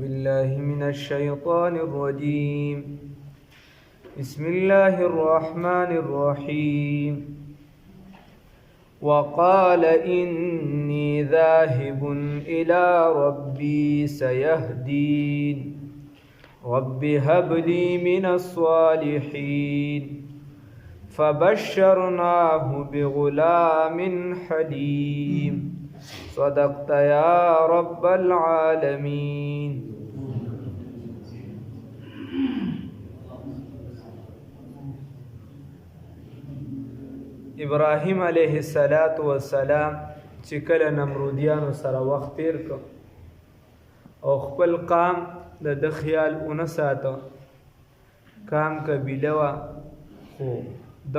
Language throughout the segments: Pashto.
بالله من الشيطان الرجيم بسم الله الرحمن الرحيم وقال إني ذاهب إلى ربي سيهدين رب هب لي من الصالحين فبشرناه بغلام حليم صدقت يا رب العالمين. ابراهیم علیه السلام چې کله نمرودیانو سره وخت تیر کړ او خپل قام د خیال اونه ساته، قام قبیله وا خو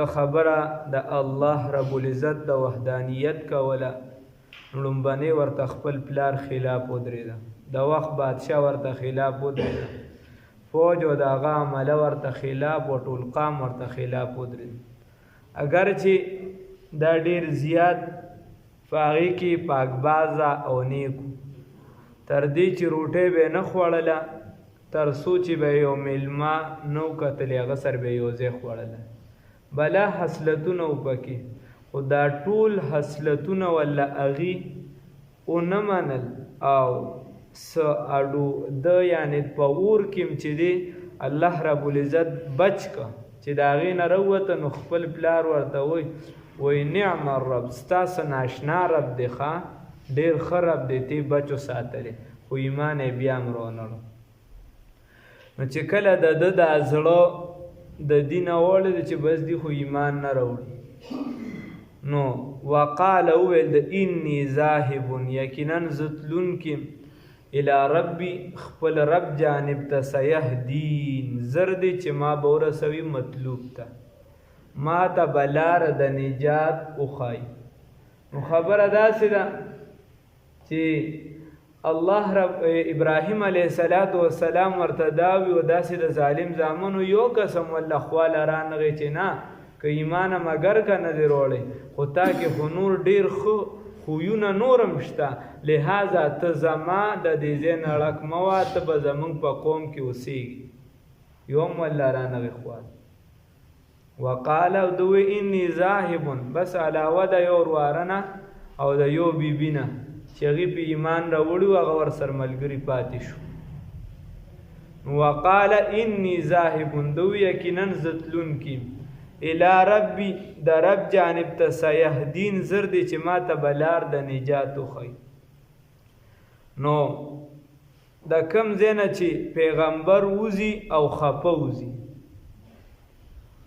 د خبره د الله رب العزت د وحدانیت کوله، لومبنې ورته خپل پلار خلاف ودرېده، د وخت بادشاه ورته خلاف ودرېده، فوج او د هغه عمله ورته خلاف و ټول قام ورته خلاف ودرېده. اگر چې دا ډیر زیات فاغی کې پاکبازه او نیکو، تر دې چې روټۍ به نه خوړله تر څو چې به یو میلمه نو کتلی هغه سر به یو ځای خوړله، بلا حسلتونه و پکې، خو دا ټول حسلتونه ولا اغي او نه منل او س اډو د یعنی په اور کې چې دی الله رب العزت بچ کا چې دا غي نه وروته، نو خپل پلار ورته وای نعم الرب، ستاسو ناشنا رب دی ښا ډیر ښه رب دی، تی بچو ساتلی، خو ایمان یې بیا هم رانړو. نو چې کله د ده دا زړه د دین اوړی چې بس دی خو ایمان نه راوړي، نو وقال وویل د انی ذاهب، یقینا زه تلونکی الی ربی خپل رب جانب ته، سیهدین زر دی چې ما به ورسوي مطلوب ته، ما ته به لاره د نجات وښایي. نو خبره داسې ده چې الله رب ابراهیم علیه السلام ورته دا وي او داسې د ظالم زامنو یو قسم والله خواله رانغی چې نه که ایمانه مګر که نه دی روړی، خو تا کې خو نور ډېر ښه خویونه نورم شته، لہذا ته زما د دې ځای نه ړک مه وه، ته به زمونږ په قوم کې اوسېږي. یو هم والله رانغی خواله. وقال او دوی انی ذاهبون، بس علاوه د یو ورواره نه او د یو بیبي نه چې هغې په ایمان راوړي وو، هغه ورسره ملګري پاتې شو. وقال انی ذاهبون، دوی یقینا زه تلونکي الی ربی د رب جانب ته، سیهدین زر دی چې ما ته به لار د نجات وښایي. نو د کوم ځای نه چې پیغمبر وځي او خفه وځي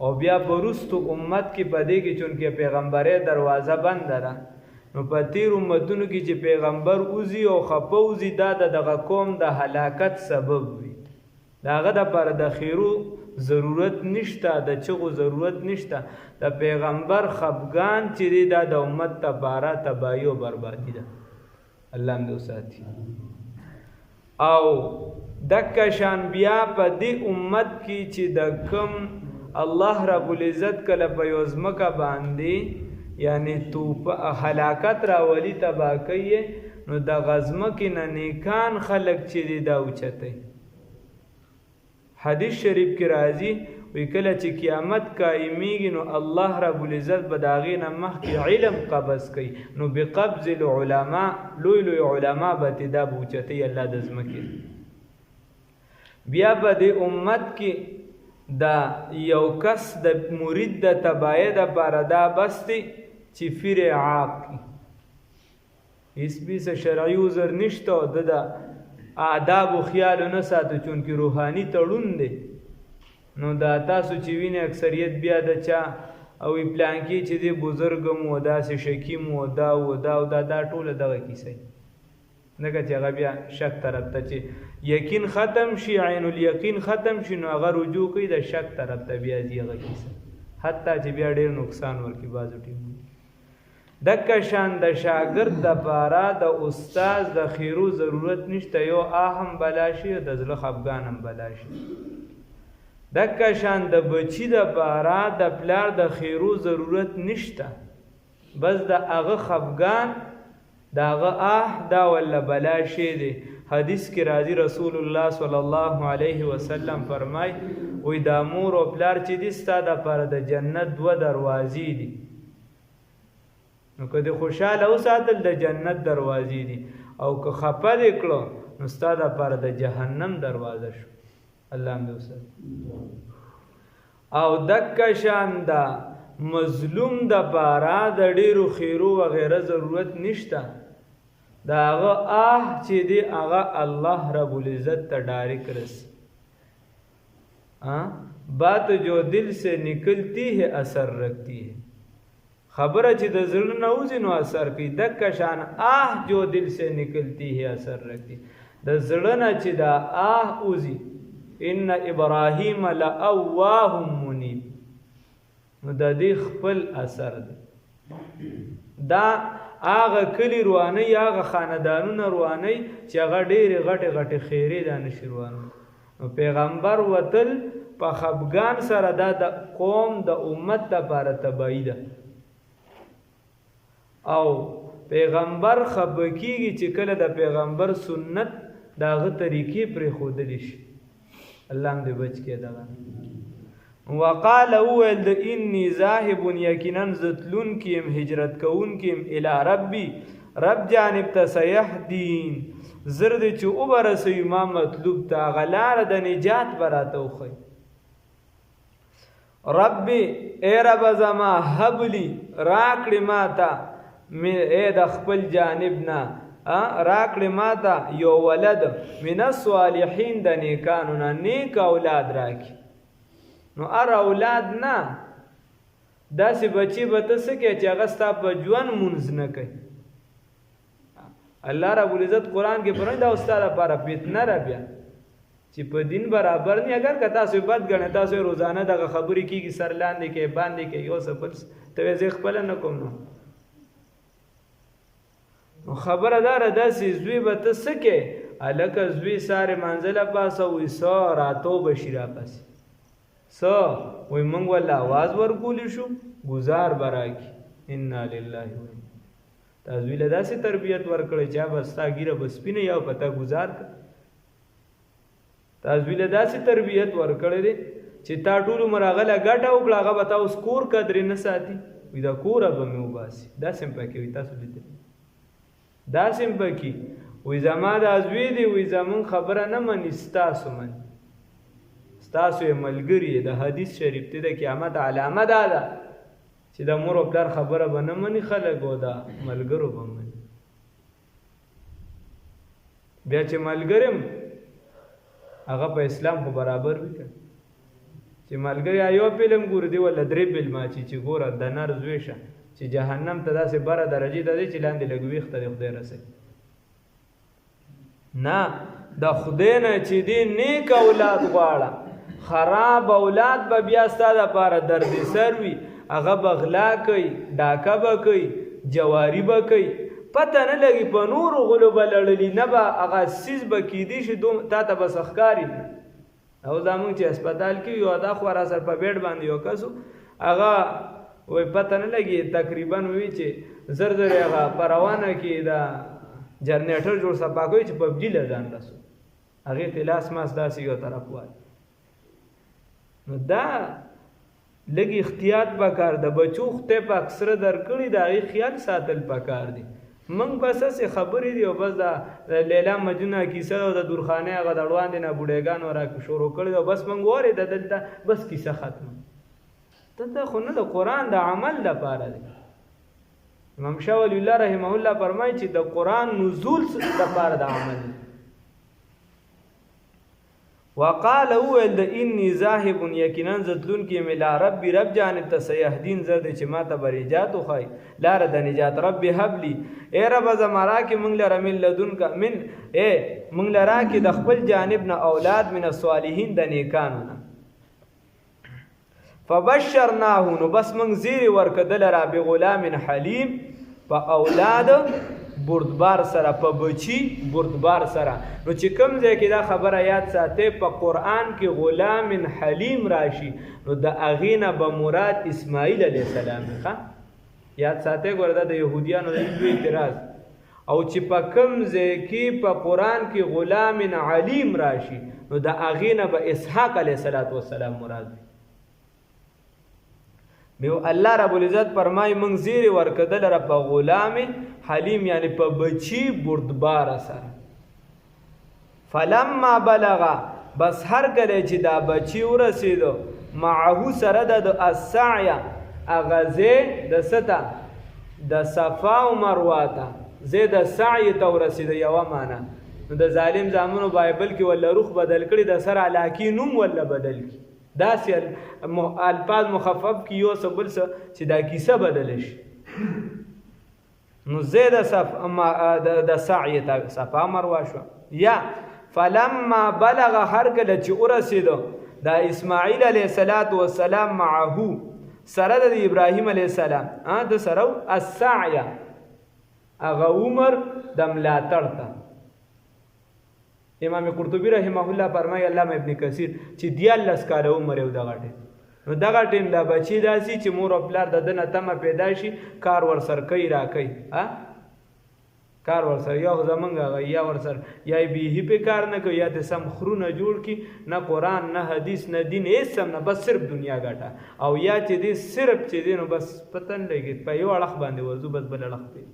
او بیا په وروستو امت کې په دې کې چونکې پیغمبرۍ دروازه بنده ده، نو په تیر امتونو کې چې پیغمبر وځي او خفه وځي دا د دغه قوم د هلاکت سبب وي، د هغه دپاره د خیرو ضرورت نشته، د چغو ضرورت نشته، د پیغمبر خفګان چې دی دا د امت دپاره تباهي او بربادي ده. الله هم دې وساتي. او دکه شان بیا په دې امت کې چې د کوم الله رب العزت کله په یو ځمکه باندې یعنی هلاکت راولي تباه کوي، نو د غزمکې نه نیکان خلک چې دی دا اوچتوي. حدیث شریف کې راځي وی کله چې قیامت قایمیږي نو الله رب العزت به د هغې نه مخکې علم قبض کوي، نو بقبض العلماء لوی لوی علما به تې دا به اوچتوي الله د ځمکې. بیا به د امت کې دا یو کس د مرید د تباهۍ دپاره دا بس دی چې فیر عاق کړي، هېڅ بیسه شرعي عذر نشته او د آداب و خیال نه ساتو چونکې روحاني تړون دی. نو دا تاسو چې وینئ اکثریت بیا د چا او پلانکي چې دی بزرګم و داسې شکیم و دا و دا و دا ټوله دغه کیسه ځکه چې هغه بیا شک طرف ته چې یقین ختم شي، عین الیقین ختم شي، نو هغه رجوع کوي د شک طرف ته بیا ځي هغه کیسه، حتی چې بیا ډېر نقصان ورکړي بعضو ټیمونه. دکه شان د شاګرد دپاره د استاد د خیرو ضرورت نشته، یو هم بلا شي او د زړه خفګان هم بلا شي. دکه شان د بچي دپاره د پلار د خیرو ضرورت نشته، بس د هغه خفګان د هغه دا ولا بلا شي دی، حدیث کې راځي رسول الله صلی الله علیه وسلم فرمای وی دا مور او پلار چې دي ستا دپاره د جنت 2 دروازې دي نو که دې خوشحاله وساتل د جنت دروازې دي او که خفه دې کړو نو ستا دپاره د جهنم دروازه شو الله هم دې وساتي او دکه شان دا مظلوم دپاره د ډېرو خیرو وغیره ضرورت نشته دا هغه چې دی هغه الله رب العزت ته ډایرک رسی بات جو دل سے نکلتی ہے اثر رکھتی ہے خبره چې د زړه نه وځي نو اثر کوي دکه شان جو دل سے نکلتی ہے اثر رکھتی د زړه نه چې دا وځي ان ابراهیم لأواه منیب نو د دې خپل اثر دی دا هغه کلی رواني هغه خاندانونه رواني چې هغه ډېرې غټې غټې خیرې دا نشي روانو نو پیغمبر وتل په خفګان سره دا د قوم د امت دپاره تباهي ده او پیغمبر خفه کېږي چې کله د پیغمبر سنت د هغه طریقې پرېښودلی شي الله هم دې بچ کړي دغه وقال وویل د انی ذاهب یقینا زه تلونکی یم هجرت کوونکی یم الی ربی رب جانب ته سیهدین زر دې چې وبرسوي ما مطلوب ته هغه لاره د نجات به راته وښیي ربي ای رب زما هبلی راکړې ما ته ای د خپل جانب نه راکړې ما ته یو ولد من الصالحین د نیکانو نه نیک اولاد راکړي نو اولاد نه داسې بچی به ته څه کوې چې هغه ستا په ژوند مونځ نه کوي الله رب العزت قرآن کې فرمایي دا ستا لپاره فتنه ده بیا چې په دین برابر نه اگر که تاسو بد ګڼئ تاسو روزانه دغه خبرې کېږي سر لاندې کوي باندې کوي یو څه بل ته وایې زه خپله نه کوم نو خبره داره داسې زوی به ته څه کوې هلکه زوی سارې منزله پاسه وایي څه راتو به شي راپسې څه وایي موږ ولله آواز ورکولی شو ګزار به راکړي انا لله تا زوی له داسې تربیت ورکړی چا به ستا ګیره به سپینه یا په تا ګزار کړه تا زوی له داسې تربیت ورکړی دی چې تا ټول عمر هغه له ګټه وکړه هغه به تا اوس کور قدرې نه ساتي وایي دا کوره به مې وباسي داسې هم پکې وایي تاسو لیدلی داسې هم پکې وایي زما دا زوی دی وایي زمونږ خبره نه مني ستاسو مني ستاسو یې ملګري د حدیث شریف دی د قیامت علامه دا ده چې د مور او پلار خبره به نه مني خلک او د ملګرو به مني بیا چې ملګرم هغه په اسلام خو برابر وي که چې ملګری یو فلم ګوري دی ولا 3 فلمه چې ګوره د نر زوی شه چې جهنم ته داسې بره درجې ته دی چې لاندې لږ ویښته د خدای رسوي نه د خدای نه چې دی نیک اولاد غواړه خراب اولاد به بیا ستا دپاره دردسر وي هغه به غلا کوي ډاکه به کوي جواري به کوي پته نه لګي په نورو غلو به لړلي نه به هغه سیز به کیدی شي تا ته به ښکاري او زمونږ چې هسپتال کې یو دا خو را سره په بیډ باندې یو کس هغه وایي پته نه لګي تقریبا وایي چې زر زر هغه په روانه کې دا جنریټر جوړ صفا کوي چې پبجي له ځان رسو هغې ته لاس ماس داسې یو طرف وایي نو دا لږ احتیاط پکار د بچو خدای په اکثره درکړي د هغې خیال ساتل پکار دي موږ بس هسې خبرې دي او بس د لیلا مجنونه کیسه او د دورخانې هغه د وړاندې نه بوډېګانو را شروع کړي او بس موږ واورېده دلته بس کیسه ختمه دلته خو نه د قرآن د عمل دپاره دی امام شاه ولی الله رحمه الله فرمایي چې د قرآن نزول دپاره د عمل دی وقال وویل د انی ذاهب یقینا زه تلونکی یم الی ربي رب جانب ته سیهدین زه دی چې ما ته به نجات وښایي لاره د نجات رب هبلی ای رب زما راکړې موږ لره من لدنک من موږ له راکړې د خپل جانب نه اولاد من الصالحین د نیکانو نه فبشرناه نو بس موږ زیری ورکړه دلره بغلام حلیم په اولاد بردبار سره په بچی بردبار سره نو چې کوم ځای کې دا خبره یاد ساتئ په قرآن کې غلام حلیم راشي نو د هغې نه به مراد اسماعیل علیه السلام ښه یاد ساتئ ګوره دا د یهودیانو د هندو اعتراض او چې په کوم ځای کې په قرآن کې غلام علیم راشي نو د هغې نه به اسحاق علیه السلام مراد وي. الله رب العزت فرمایي موږ زیری ورکړه لره په غلام حلیم یعنی په بچي بردباره سره. فلما بلغ بس هر کله چې دا بچي ورسېدو معه سره د السعی اغازه د ستا د صفا او مروه ته زید سعی ته ورسېد یوه معنا. نو د ظالم زامنو بایبل کې ولا روح بدل کړي د سر علاقي نوم ولا بدل کړي داسې الفاظ مخفف کې یو څه بل څه چې دا کیسه بدل شي. نو زید د سعی ته صفا مروه شو. یا فلما بلغ هر کله چې ورسېدو دا اسماعیل علیه السلام معه سره د ابراهیم علیه السلام د سره السعی هغه عمر د ملاتړ ته. امام قرطبي رحمه الله فرمایي علامه ابن کثیر چې 14 کاله عمر یو دغه ټیم نو دغه ټیم دا بچی داسي چې مور او پلار د دنه تمه پیدا شي کار ورسر کوي را کوي کار ورسر یا زمونږ یا ورسر یا بیهی په کار نه کوي یا ته سم خرونه جوړ کی نه قرآن نه حدیث نه دین هیڅ سم نه بس صرف دنیا ګټه او یا چې دې صرف چې دې نو بس پتن لګي په یو اړخ باندې ورزو بس بل اړخ دی.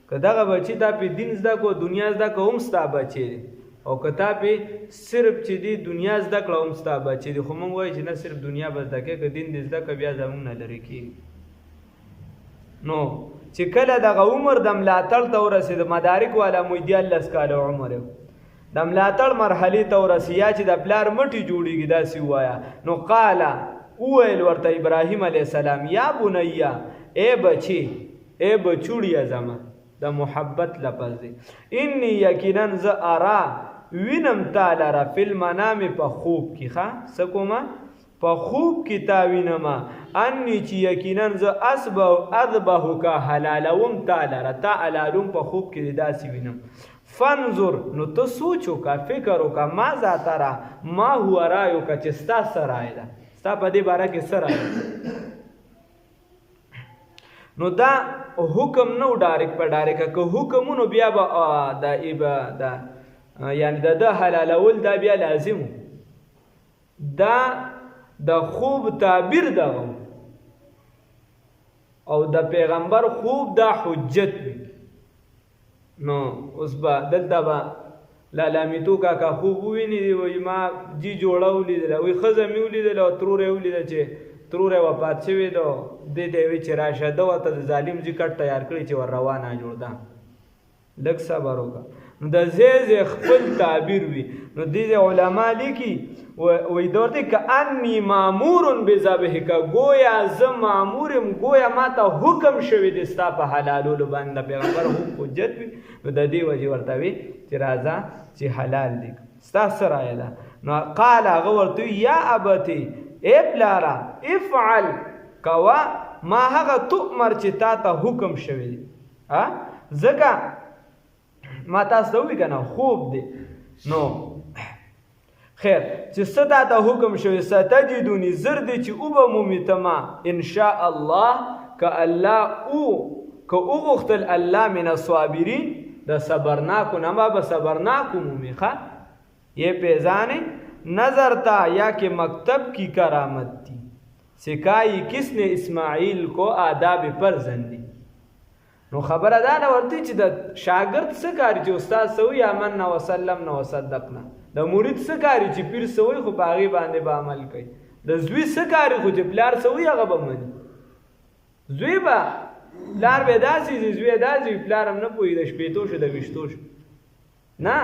که دغه بچی تا په دین زده کو دنیا زده کو هم ستا بچی دی او که تا په صرف چې دی دنیا زده کړه هم ستا بچی دی. خو مونږ وایو چې نه صرف دنیا به زده کې که دین دې زده که بیا زمونږ نه لرې کېږي. نو چې کله دغه عمر د ملاتړ ته ورسېد مدارک والا مو 14 کاله عمر یو د ملاتړ مرحلې ته ورسې یا چې د پلار مټې جوړېږي داسې ووایه. نو قاله وویل ورته ابراهیم علیه السلام یا بنیه ای بچی ای بچوړیه زما د محبت لفظ دی. انی یقینا ز ارا وینم تعالی را فی المنام په خوب کې ښه څه کومه په خوب کې تا وینمه انی چې یقینا ز اذبحک حلالوم تعالی را تا حلالوم په خوب کې داسې وینم. فانظر نو ته سوچ وکړه فکر وکړه ماذا ترى ما هو رایک چې ستا څه رای ده ستا په دې باره کې څه رای ده. نو دا حکم نو ډایرک په ډایرک که حکمونو بیا به دا یعنی د حلالول دا بیا لازم دا د خوب تعبیر دغه او د پیغمبر خوب دا حجت وي. نو اوس به دلته به لالامیتو کاکا خوب وویني وایي ما جي جوړه ولیدله وایي ښځه مې ولیدله او ترور یې ولیده چې تروره وفات شوی دو دې ته وی چې راشه ده ورته د ظالم جي کټ تیار کړي چې ور روانه جوړ ده لږ صبر وکړه. نو د زی خپل تعبیر وي. نو دې علما لیکي وایي دا ورته که انی مامور بذبحک گویا زه مامورم گویا ما ته حکم شوی دی ستا په حلالولو باندې پیغمبر حجت وي. نو د دې وجې ورته وي چې راځه چې حلال دی ستا څه رایه ده. نو قال هغه ورته یا ابتې ای پلارا افعل کوا ما هغه تؤمر چې تا ته حکم شوی دی ځکه ما تاسو ته وی کنه خوب دی. نو خیر چې څه تا ته حکم شوی ستجدونی زر دی چې او به مومي ته ما ان شاء الله که الله او که وغوښتل الله من الصابرین د صبرناکو نه ما به صبرناکو مومي ښه یې پیژانې نظر تا یا کہ مکتب کی کرامت تھی سکھائی کس نے اسماعیل کو آداب فرزندی. نو خبره دا نه ورته چې د شاګرد څه کاری چې استاد سوی آمنا وسلمنا وصدقنا د مرید څه کاری چې پیر سوی خو په هغې باندې به عمل کوي د زوی څه کاری خو چې پلار سوی هغه به مني زوی به پلار به داسې زوی داسې پلار هم نه پوهېږي د شپېتو شو د ویشتو شو نه.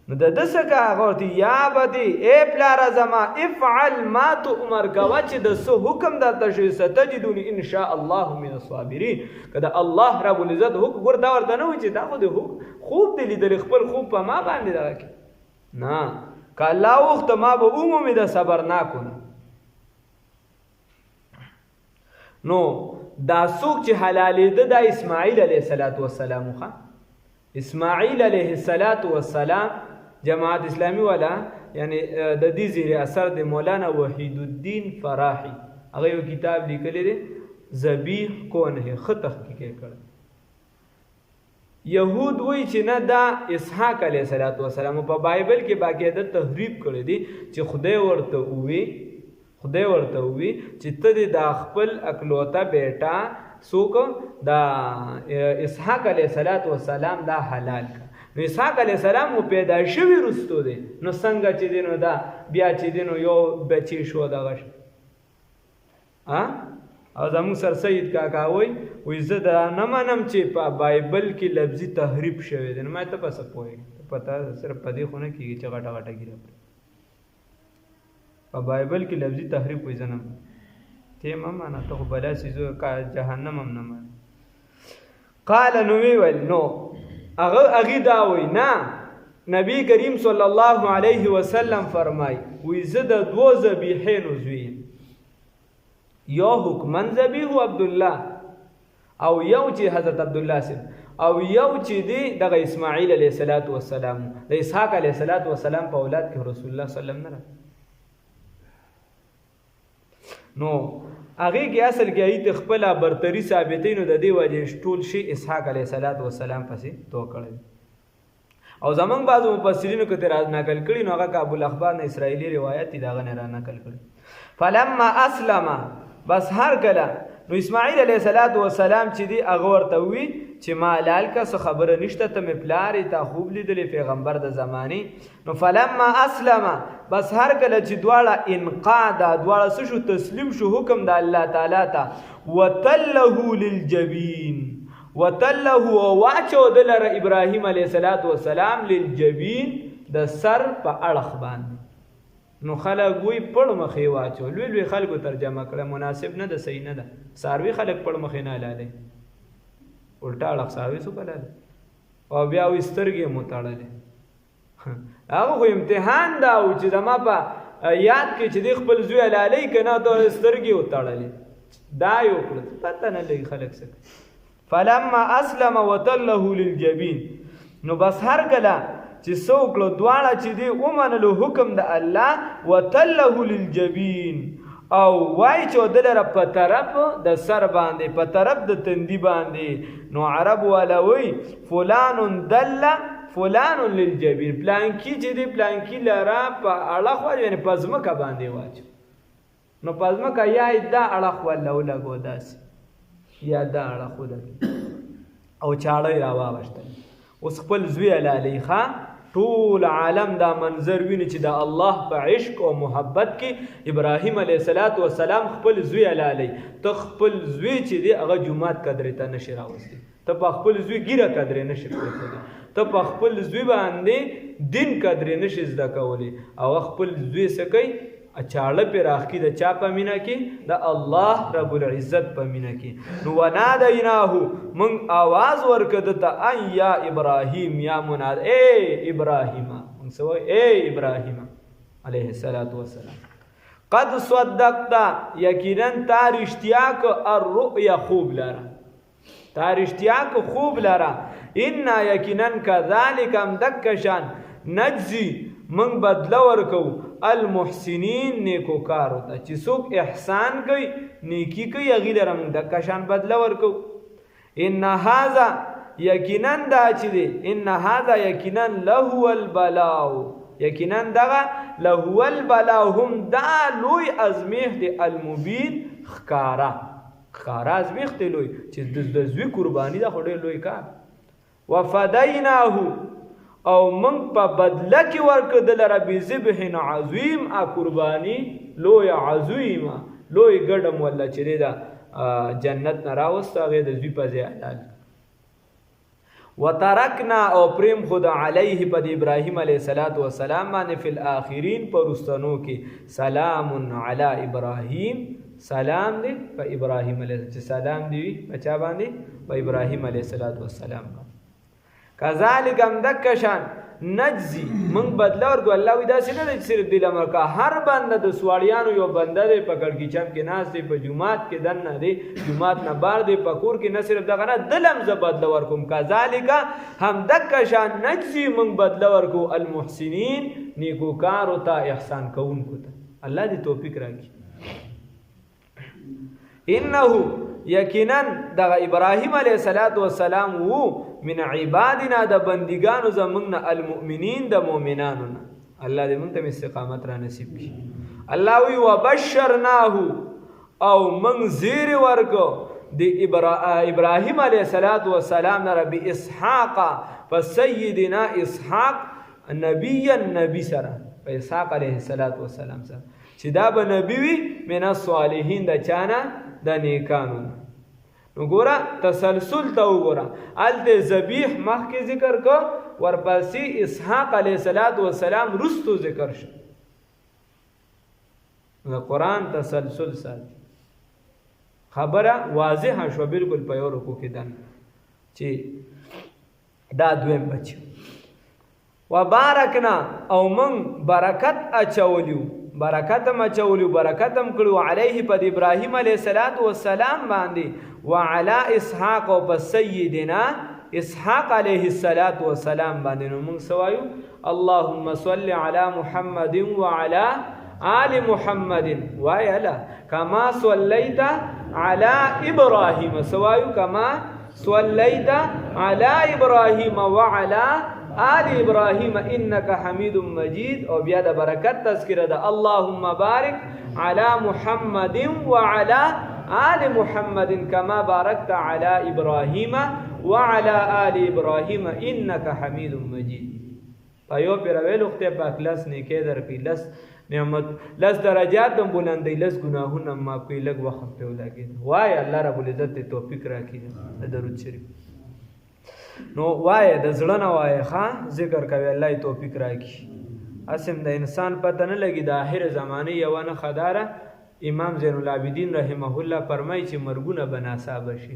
نو د دسه کا غورتی یا بدی اے پلار زما افعل ما تؤمر کوا چې د سو حکم درته شوی ستجدونی ان شاء الله من الصابرین. کدا الله رب العزت حکم ور دا ورته نه و چې دا خو د خوب دی لیدل خپل خوب په ما باندې دا کی نه کله وخت ما به عمومي د صبر نه کو. نو دا څوک چې حلالې ده د اسماعیل علیه السلام خو اسماعیل علیه السلام جماعت اسلامی والا یعنی د دې زیر اثر د مولانا وحید الدین فراحی هغه یو کتاب لیکلی دی ذبیح کون ہے ښه تحقیق یې کړی. یهود وایي چې نه دا اسحاق علیه السلام په بایبل کې باقاعده تحریف کړی دی چې خدای ورته ووی چې ته دا خپل اکلوته بیٹا څوک دا اسحاق علیه السلام دا حلال کا. نو اسحاق علیه السلام مو پیدا شوی رستو دی نو څنګه چې دی نو دا بیا چې دی نو یو بچی شو دغه او زموږ سر سید کاکا وایي زه دا نه منم چې په بایبل کې لفظي تحریف شوی دی. نو ما ته په څه پوهېږي پته صرف په دې خو نه کېږي چې غټه غټه ګیره په بایبل کې لفظي تحریف وایي زه نه منم ته مه منه ته خو بلا څیزو جهنم هم نه منه. قال نو ویل نو هغې دا وایي نه نبی کریم صلی الله علیه وسلم فرمای وایي زه د دوو ذبیحینو زوی یم یو حکمن ذبیح عبدالله او یو چې حضرت عبدالله سیم او یو چې دی دغه اسماعیل علیه السلام د اسحاق علیه السلام په اولاد کې رسول الله صلی الله علیه وسلم نه نو هغې کې اصل کې ایت خپله برتري ثابتوي نو د دې وجې ټول شي اسحاق علیه السلام پسې تو کړی. او زمونږ بعضو مفسرینو که ترې نقل کړي نو هغه کابو الاخبار نه اسرائیلي روایت دی د هغه نه را نقل کړي. فلما اسلم بس هر کله نو اسماعیل علیه السلام چې دی هغه ورته ووي چې ما لال کا څه خبره نشته ته مې پلارې تا خوب لیدلی پیغمبر د زمانې. نو فلما اسلم بس هر کله چې دواړه انقاده دواړه څه شو تسلیم شو حکم د الله تعالی ته وتله للجبین وتله واچو دلره ابراهیم علیه السلام للجبین د سر په اړخ باندې. نو خلک وی پړ مخې واچو لوی لوی خلکو ترجمه کړه مناسب نه ده صحیح نه ده. څاروي خلک پړ مخې نه لاله الټا اړخ څاروي څوک لاله او بیا وی سترګې مو تړلې. هغه خو امتحان دا و چې زما په یاد کې چې د خپل زوی لالی که نه ته سترګې وتړلې دا یې وکړه پته نه لګي خلک څه. فلما اسلم وتله للجبین نو بس هر کله چې څوکړو دواړه چې دی ومنلو حکم د الله وتله للجبین او وای چې دلره په طرف د سر باندې په طرف د تندي باندې. نو عرب والا وی فلان دل فلان للجبین پلانکی چې دی پلانکی لره په اړخ واچو یعنی په ځمکه باندې واچو. نو په ځمکه یا دا اړخ ولا ولګو داسې یا دا اړخ ولګي او چاړه یې راواغشتل. اوس خپل زوی لالی ښه ټول عالم دا منظر ویني چې د الله په عشق او محبت کې ابراهیم علیه السلام خپل زوی لالی ته خپل زوی چې دی هغه جومات قدرې ته نشي راوستی ته په خپل زوی ګیره قدرې نشي پرېښودی ته په خپل زوی باندې دین قدرې نشي زده کولی او خپل زوی څه کوي اچاړه پې راخکي د چا په مینه کې د الله رب العزت په مینه کې. نو ونادیناه موږ آواز ورکړه دته ان یا ابراهیم یا مناد ای ابراهیم موږ څه وایو ای ابراهیم علیه السلام قد صدقت یقینا تا رښتیا که الرؤیا خوب لره تا رښتیا که خوب لره انا یقینا کذلک همدکشان نجزي من بدله ورکو المحسنین نیکو کارو ته چې څوک احسان کوي نیکی کوي هغې لره موږ دکه شان بدله ورکو. ان هذا یقینا دا چې دی ان هذا یقینا لهو البلاء یقینا دغه لهو البلاء هم دا لوی ازمیښت دی المبین ښکاره ازمیښت دی لوی چې د زوی قرباني ده خو ډېر لوی کار. وفدیناه او من په بدله کې ورکړه دلره بذبح عظیم قرباني لوی عظیمه لوی ګډم ولا چې دی دا جنت نه راوسته هغې د زوی په ځای حلال. وترکنا او پریم خود علیه په د ابراهیم علیه السلام باندې فی الاخرین په رستنو کې سلام علی ابراهیم سلام دی په ابراهیم علیه چې سلام دی په چا باندې په ابراهیم علیه السلام باندې. کذالک همدکشان نجزي من بدله ورکو الله وی داسې نه دی چې صرف دی لمر کا هر بنده د سواړیانو یو بنده دی په کړکیچم کې ناست دی په جومات کې دننه دی جومات نه بار دی په کور کې نه صرف دغه نه دلم زه بدله ورکوم. کذالک همدکشان نجزي من بدله ورکو المحسنین نیکوکارو ته احسان کوونکو ته. الله دې توفیق راکړي. انه یقینا دغه ابراهیم علیه السلام وو من عبادنا د بندگانو زمونږ المؤمنین د مؤمنانو نه. الله دې مونږ ته استقامت را نصیب کړي. الله وی وبشرناه او من زیر ورکو د ابراهیم علیه السلام نه رب اسحاق فسیدنا اسحاق نبی سره په اسحاق علیه السلام سره چې دا به نبی وي من الصالحین د چانه د نیکانو. نو ګوره تسلسل ته وګوره هلته ذبیح مخکې ذکر کو ورپسې اسحاق علیه السلام رستو ذکر شو. د قرآن تسلسل ساتي. خبره واضحه شو بالکل په یو رکو کې ده چې دا دویم بچو. وبارکنا او من برکت اچولیو برکتم کړو علیه په ابراهیم علیه السلام باندې وعلى اسحاق او په سیدنا اسحاق علیه السلام باندې. نو موږ سوایو اللهم صل علی محمد وعلى آل محمد وعلى كما صليت على ابراهيم سوایو كما صليت على ابراهيم وعلى آل ابراهيم انك حميد مجيد. او بیا د برکت تذکرہ ده اللهم بارک على محمد وعلى آل محمد كما باركت على ابراهيم وعلى آل ابراهيم انك حميد مجيد. ایو پر ویل وخت په کلاس نه کې درکې لس نعمت لس درجات هم بلندی لس گناهونه معاف کوي لږ وخت په ولګي. وای الله رب العزت توفیق راکړي. درود شریف نو وای د زړه نه وای ښا ذکر کوي الله توفیق راکړي. اسم د انسان پته نه لګي د اخر زمانه یو نه خداره امام زین العابدین رحمه الله فرمایي چې مرګونه بناساب شي.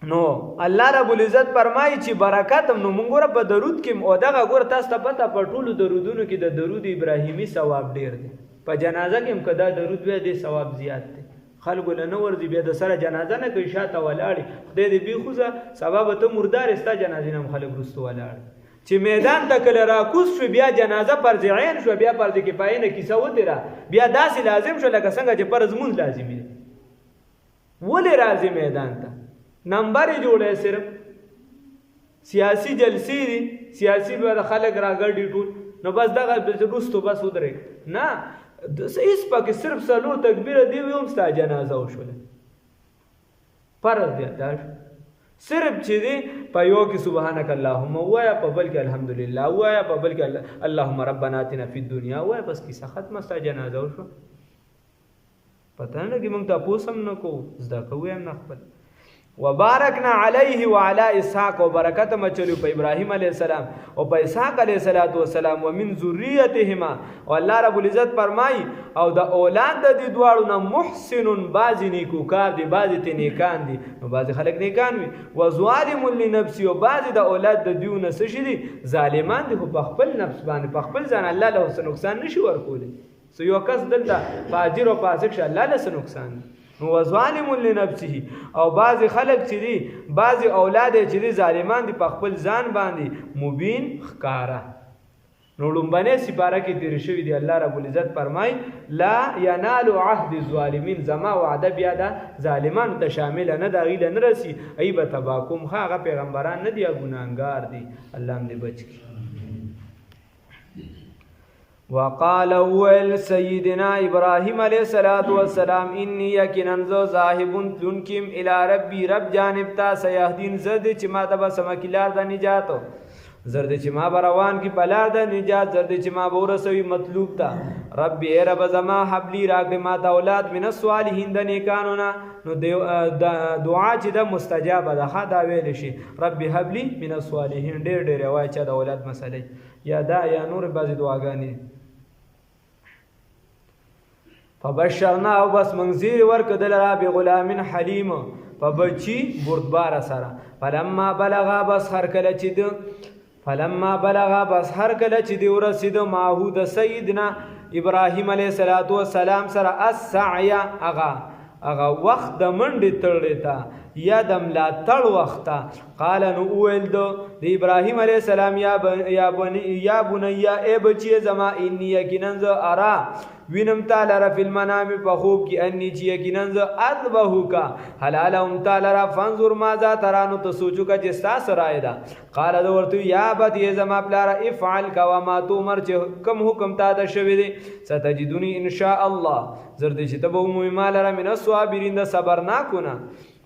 نو الله رب العزت فرمایي چې برکات نو مونږ په درود کې او دغه ګور تاسو ته پته په ټولو درودونو کې د درود ابراهیمی ثواب ډیر دی. په جنازه کې هم کدا درود وې دی ثواب زیات دی. خلکو له نور دی بیا د سره جنازه نه کوي شاته ولاړی خدای دې بي خوزه سبب ته مردار استا جنازې نه خلک رستو ولاړ چې میدان ته کله راکوس شو بیا جنازه فرض عین شو بیا فرض کفایه نه کیسه وته را بیا داسې لازم شو لکه څنګه چې فرض مونږ لازمي دی. ولې راځي میدان ته نمبر جوړه صرف سیاسی جلسې دي سیاسی به خلک راګړي ټول نو بس دغه رستو بس ودرې نه اس پاکه صرف سلو تکبیر دی ویم ستا جنازه وشوله فرض دی دا صرف چې دی په یو کې سبحانك اللهم وایا په بل کې الحمدلله وایا په بل کې اللهم ربنا اتنا فی الدنيا وایا بس کیسه ختمه ستا جنازه وشو. پته نه کې موږ تاسو هم نه کو زدا کوی هم نه خپل. وبارکنا علیه وعلى اسحاق وبرکت مچلو په ابراهیم علیه السلام او په اسحاق علیه السلام ومن ذریتهما. او الله رب العزت فرمای او د اولاد د دې دواړو نه محسن بعضی نیکوکار دي بعضی ته نیکان دي. نو بعضی خلک نیکان وي و ظالم لنفسه او بعضی د اولاد د دیو نه څه دي ظالمان دي په خپل نفس باندې په خپل ځان الله له نقصان نشي ورکولی. سو یو کس دلته فاجر او فاسق شه الله له نقصان نو ظالم لنفسه او بعضی خلک چې دي بعضی اولاد چې دي ظالمان دي په خپل ځان باندې مبین ښکارا. نو لومبنه سپاره کې تیر شوی دی الله رب العزت فرمای لا ینال عهد الظالمین زما وعده بیا دا ظالمان ته شامل نه دا غیله نه رسی ایبه تباکم هغه پیغمبران نه دی ګناګار دي الله دې بچ کی. وقال اول سيدنا ابراهيم عليه الصلاه والسلام اني يقينا ذاهب تنكم الى ربي رب جانب تا سيهدين زد چې ما د بسمکلار د نجات زرد چې ما بروان کی بلار د نجات زرد چې ما ورسوي مطلوب تا رب ای رب زما حبلی راګ ما د اولاد من الصالحین د نیکانو نه. نو دعا چې د مستجاب ده ها دا ویل شي رب حبلی من الصالحین ډېر ډېر وای چې د اولاد مسلې یا دا یا نور بعضی دعاګانی. فبشرنا او بس منزیر ورکدل را بغلام حلیم فبچی بردبار سره فلما بلغا بس هر کله چې دی ورسید ماهو د سیدنا ابراهیم علیه السلام سره السعی اغا هغه وخت د منډې تړلې ته یا د ملاتړ وخت ته قال نو وویل د ابراهیم علیه السلام یا بنیا ای بچی زما انی یقینا زه ارا وینم تعالی را فی المنام په خوب کې انی چې یقینا زه اذبحک حلالهم تعالی را فانظر ماذا ترى نو ته سوچو کا چې ستا سرای دا قال دو ورته یا بت زما پلار افعل کوا ما تؤمر چې کوم حکم تا د شوی دی ستجدونی ان شاء الله زرد چې ته به مو مال را من الصابرین د صبر نه کونه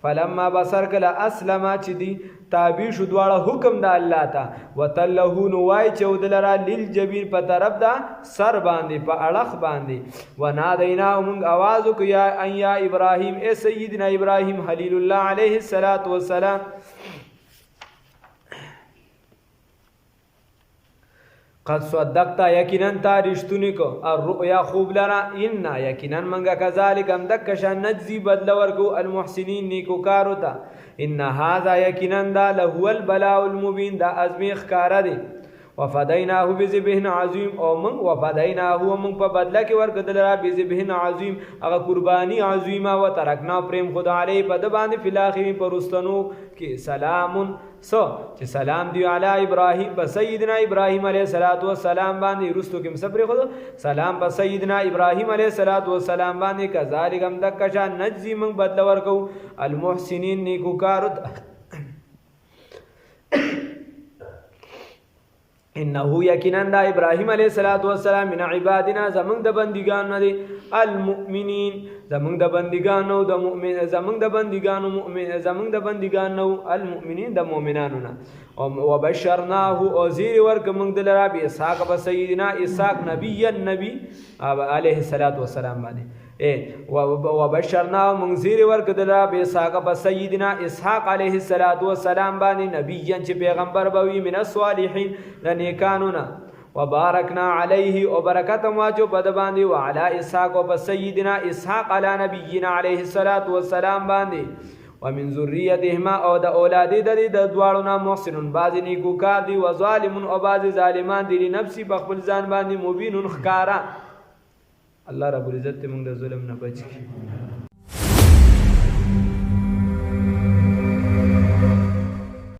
فلما بصر کلا اسلم چې دی تابع شو دواړه حکم د الله ته وتلهو نو وای چودلرا للجبین په طرف دا سر باندې په اړخ باندې ونادینا موږ आवाज وکړو یا ابراهیم اے سیدنا ابراهیم خلیل الله علیه السلام قد صدقتا یقینا تا رښتونی کو الرؤیا خوب لرا ان یقینا منګه کذالک هم دکشان نجزی بدل ورکو المحسنین نیکو کارو تا ان هذا یقینا دا له البلاء المبین دا ازمیخ کار دی وفدیناه بذبح عظیم او من وفدیناه من په بدله کې ورکدل را بذبح عظیم هغه قربانی عظیمه و ترکنا پریم خدا علی په د باندې فلاخری پرستنو کې سلام سو چې سلام دی علی ابراهیم په سیدنا ابراهیم علیه السلام باندې رستو کې صبر خود سلام په سیدنا ابراهیم علیه السلام باندې کذالک هم دکشا نجزی من بدل ورکو المحسنین نیکو کارو انه یقینا دا ابراهیم علیه السلام من عبادنا زمون د بندگانو دی المؤمنین زمون د بندگانو د مؤمن زمون د بندگانو مؤمن زمون د بندگانو المؤمنین د مؤمنانو نه او بشرناه او زیر ورک موږ د لرا به اسحاق په سیدنا اسحاق نبی علیه السلام باندې وبشرنا منذر ورک دلا به اسحاق په سیدنا اسحاق علیه السلام باندې نبی چې پیغمبر بوي من الصالحین د نیکانو نه وبارکنا علیه او برکت واجو په د باندې وعلى اسحاق او په سیدنا اسحاق علی نبینا علیه السلام باندې ومن ذریتهما او د اولاد د دواړو نه محسنون بعض نیکو کار دی و ظالم او بعض ظالمان دی نفسي په خپل ځان باندې مبین خکارا الله رب العزت موږ د ظلم نه بچ کړي